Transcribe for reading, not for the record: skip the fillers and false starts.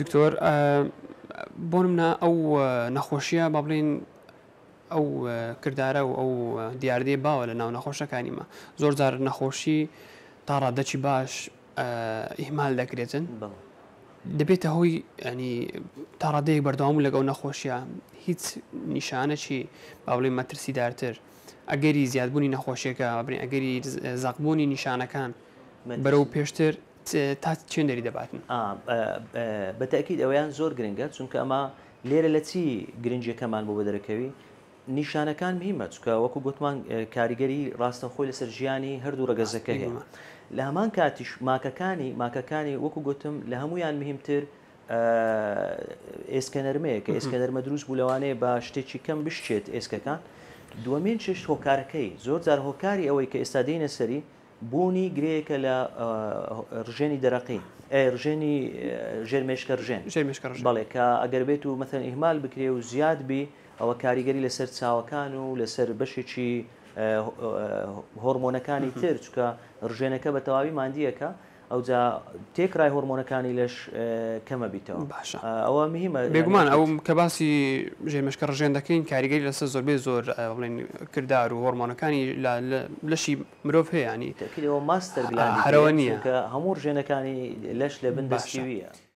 دکتۆر بۆ نمونە ئەو نەخۆشیە با بڵێن ئەو کردارە و ئەو دیاردەیە باوە لە ناو نەخۆشەکانیمە زۆر جار نەخۆشی تا ڕادەچی باش ئیهمال دەکرێتن دەبێتە هۆی ینی تا ڕادەیەک بەردەوام لەگەڵ نەخۆشیە هیچ نیشانەی با بڵێن مەترسیدارتر ئەگەری زیادبوونی نەخۆشیەکە بڵێن ئەگەری زەقبوونی نیشانەکان بەرەو پێشتر تا چێن دەری دەباتن بەتەکیید ئەویان زۆر گرنگە چونکە ئەمە لێرە لە چی گرنجەکەمان بۆ بە دەرەکەوی نیشانەکان مهمە چکە وەکو گوتمان کاریگەری ڕاستەخۆی لەسەر ژیانی هەردوو ڕەگەزەکە هەیە لە هەمان کاتیش ماکەکانی وەکو گوتم لە هەمویان مهمتر ئێسکەنەرمەیە کە ئێسکەنەرمە دروست بوو لەوانەیە بە شتێکی کەم بشتێت ئێسکەکان دووەمین شش هۆکارەکەی زۆر جار هۆکاری ئەوەی کە ئێستا دێنە سەری بوونی گرەیەکە لە ڕژێنی دەرەقی ڕژێنی ژێرمێشکە ڕژێن بەڵێ کە ئەگەر بێت و مەثەن ئیهمال بکرێ و زیاد بی ئەوە کاریگەری لەسەر چاوەکان و لەسەر بەشێکی هۆرمۆنەکانی تر چکە ڕژێنەکە بە تەواوی مادیەکە ئەوجا تێکڕای هۆرمۆنەکانی لەش کەمە بیتەوە باشە ئەوە مهمە بێگومان ئەو کە باسی ژێمەشکە ڕژێن دەکەین کاریگەری لەسەر زۆربەی زۆر بڵێن کردار و هۆرمۆنەکانی لەشی مرۆڤ هەیە ینی تەکیدەوە ماستەر گلاندی هەرەوە نییە کە هەموو ڕژێنەکانی لەش لە بن دەستیویە